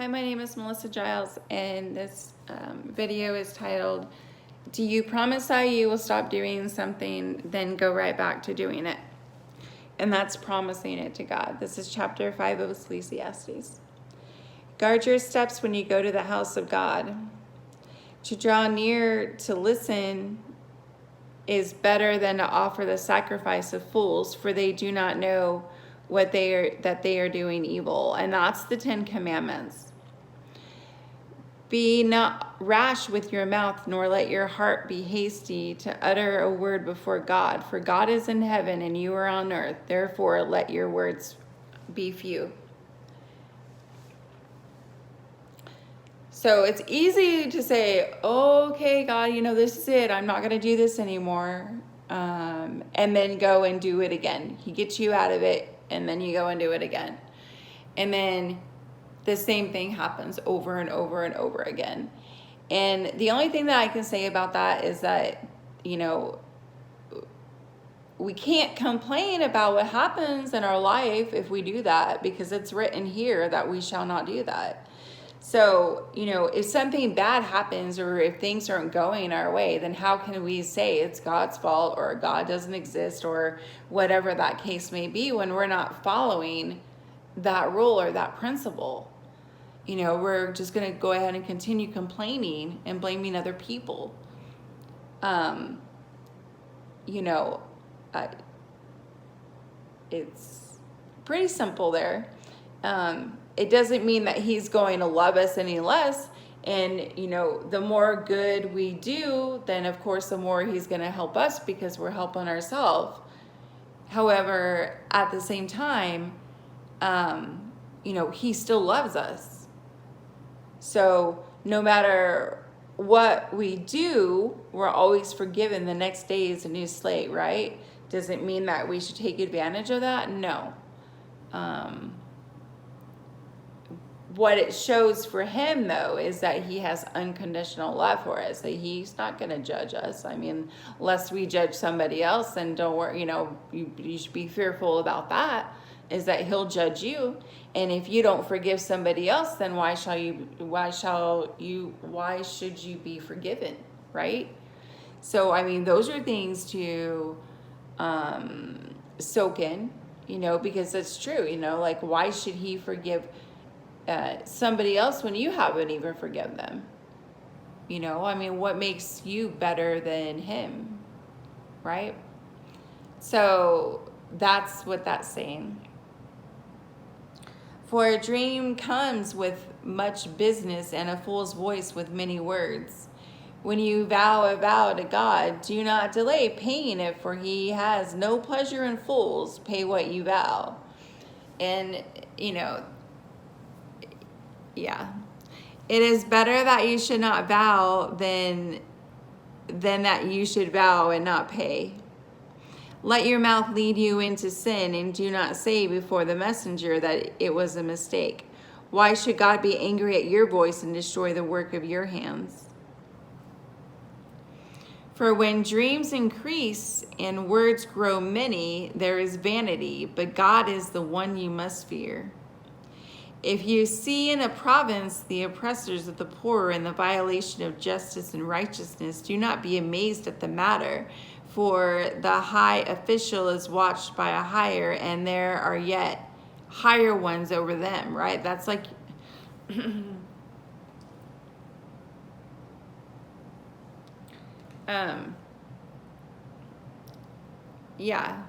Hi, my name is Melissa Giles, and this video is titled, Do you promise that you will stop doing something, then go right back to doing it? And that's promising it to God. This is chapter 5 of Ecclesiastes. Guard your steps when you go to the house of God. To draw near to listen is better than to offer the sacrifice of fools, for they do not know that they are doing evil. And that's the 10 Commandments. Be not rash with your mouth, nor let your heart be hasty to utter a word before God. For God is in heaven and you are on earth. Therefore, let your words be few. So it's easy to say, okay, God, this is it. I'm not going to do this anymore. And then go and do it again. He gets you out of it, and then you go and do it again. And then the same thing happens over and over and over again. And the only thing that I can say about that is that, we can't complain about what happens in our life if we do that, because it's written here that we shall not do that. So, if something bad happens or if things aren't going our way, then how can we say it's God's fault or God doesn't exist or whatever that case may be when we're not following that rule or that principle? We're just going to go ahead and continue complaining and blaming other people. It's pretty simple there. It doesn't mean that he's going to love us any less. And, the more good we do, then of course, the more he's going to help us because we're helping ourselves. However, at the same time, he still loves us. So no matter what we do, we're always forgiven. The next day is a new slate, right? Does it mean that we should take advantage of that? No. What it shows for him, though, is that he has unconditional love for us, that he's not going to judge us. I mean, unless we judge somebody else, then don't worry, you should be fearful about that, is that he'll judge you. And if you don't forgive somebody else, then why should you be forgiven, right? So, I mean, those are things to soak in, because it's true, like, why should he forgive somebody else when you haven't even forgiven them? I mean, what makes you better than him, right? So that's what that's saying. For a dream comes with much business, and a fool's voice with many words. When you vow a vow to God, do not delay paying it, for he has no pleasure in fools. Pay what you vow. And, yeah. It is better that you should not vow than that you should vow and not pay. Let your mouth lead you into sin, and do not say before the messenger that it was a mistake. Why should God be angry at your voice and destroy the work of your hands? For when dreams increase and words grow many, there is vanity, but God is the one you must fear. If you see in a province the oppressors of the poor and the violation of justice and righteousness, do not be amazed at the matter, for the high official is watched by a higher, and there are yet higher ones over them, right? That's like, yeah.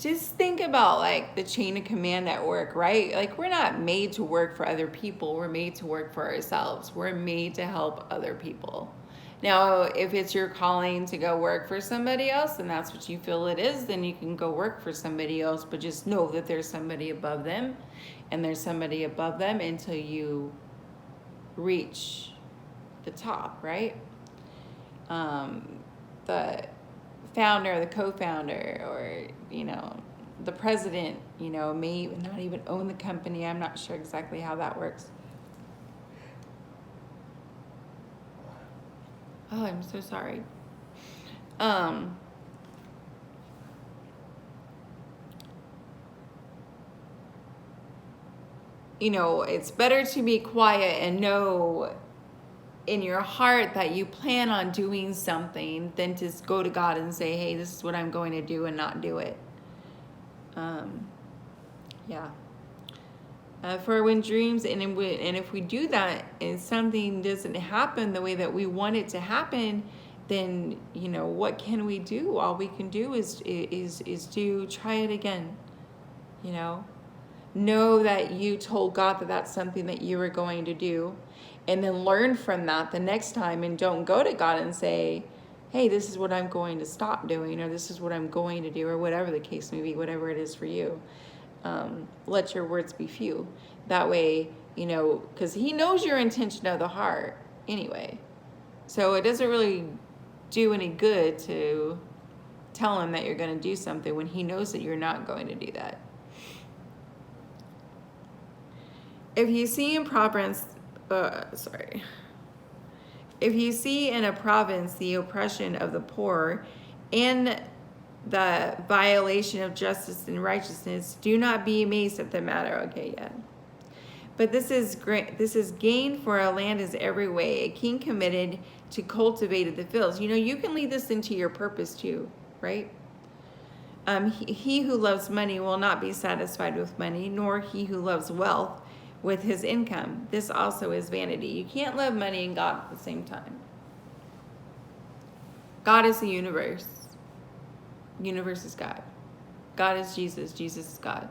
Just think about like the chain of command at work, right? Like, we're not made to work for other people. We're made to work for ourselves. We're made to help other people. Now, if it's your calling to go work for somebody else and that's what you feel it is, then you can go work for somebody else, but just know that there's somebody above them, and there's somebody above them until you reach the top, right? The founder, the co-founder, or the president, may not even own the company. I'm not sure exactly how that works. Oh, I'm so sorry. it's better to be quiet and know in your heart that you plan on doing something than to go to God and say, hey, this is what I'm going to do, and not do it. Yeah. For when dreams, and if we do that and something doesn't happen the way that we want it to happen, then what can we do? All we can do is try it again. Know that you told God that that's something that you were going to do, and then learn from that the next time, and don't go to God and say, hey, this is what I'm going to stop doing, or this is what I'm going to do, or whatever the case may be, whatever it is for you. Let your words be few. That way, because he knows your intention of the heart anyway. So it doesn't really do any good to tell him that you're going to do something when he knows that you're not going to do that. If you see in if you see in a province the oppression of the poor and the violation of justice and righteousness, do not be amazed at the matter. Okay, yeah. But this is great. This is gain, for a land is every way. A king committed to cultivate the fields. You can lead this into your purpose too, right? He who loves money will not be satisfied with money, nor he who loves wealth with his income. This also is vanity. You can't love money and God at the same time. God is the universe. Universe is God. God is Jesus. Jesus is God.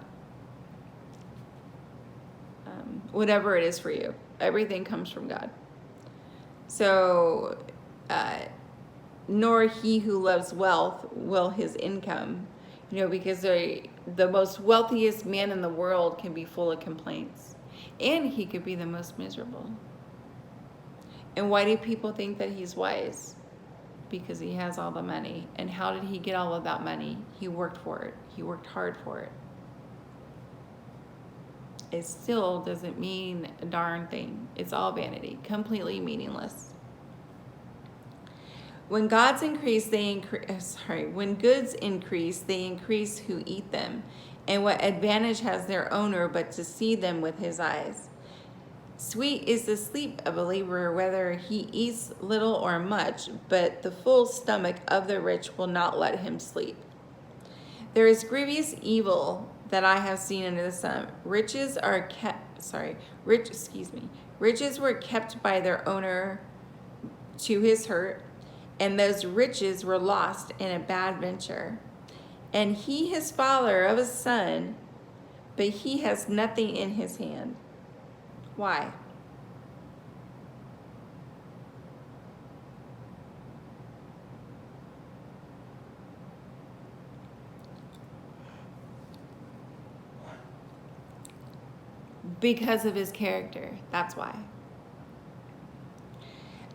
Whatever it is for you, everything comes from God. So, nor he who loves wealth will his income, because the most wealthiest man in the world can be full of complaints, and he could be the most miserable. And why do people think that he's wise? Because he has all the money. And how did he get all of that money? He worked for it. He worked hard for it. It still doesn't mean a darn thing. It's all vanity, completely meaningless. When goods increase, when goods increase, they increase who eat them. And what advantage has their owner but to see them with his eyes? Sweet is the sleep of a laborer, whether he eats little or much, but the full stomach of the rich will not let him sleep. There is grievous evil that I have seen under the sun. Riches were kept by their owner to his hurt, and those riches were lost in a bad venture. And he is father of a son, but he has nothing in his hand. Why? Because of his character. That's why.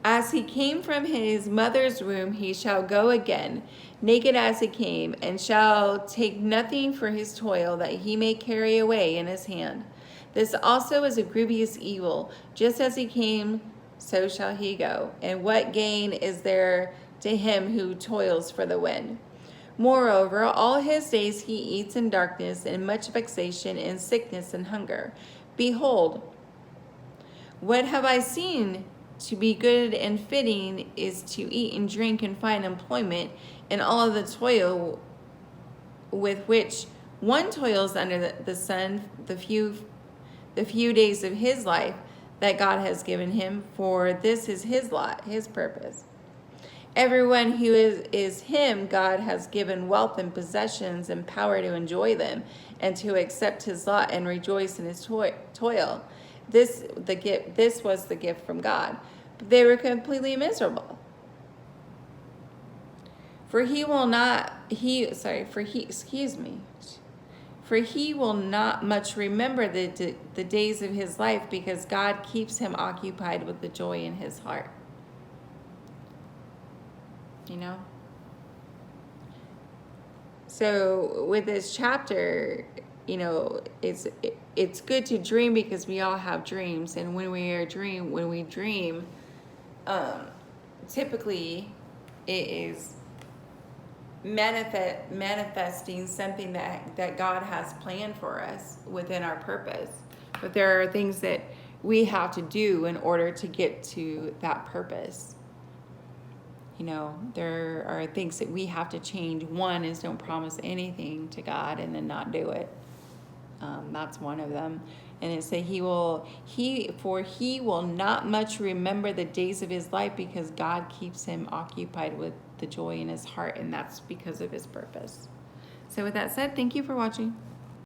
As he came from his mother's womb, he shall go again, naked as he came, and shall take nothing for his toil that he may carry away in his hand. This also is a grievous evil. Just as he came, so shall he go. And what gain is there to him who toils for the wind? Moreover, all his days he eats in darkness, and much vexation, and sickness, and hunger. Behold, what have I seen to be good and fitting is to eat and drink and find employment in all of the toil with which one toils under the sun the few days of his life that God has given him, for this is his lot, his purpose. Everyone who is him, God has given wealth and possessions and power to enjoy them and to accept his lot and rejoice in his toil. This was the gift from God. But they were completely miserable. For he will not much remember the days of his life, because God keeps him occupied with the joy in his heart. So with this chapter, it's good to dream, because we all have dreams, and when we dream, typically it is manifesting something that God has planned for us within our purpose. But there are things that we have to do in order to get to that purpose. You know, there are things that we have to change. One is don't promise anything to God and then not do it. That's one of them. And it say he will not much remember the days of his life, because God keeps him occupied with the joy in his heart, and that's because of his purpose. So with that said, thank you for watching.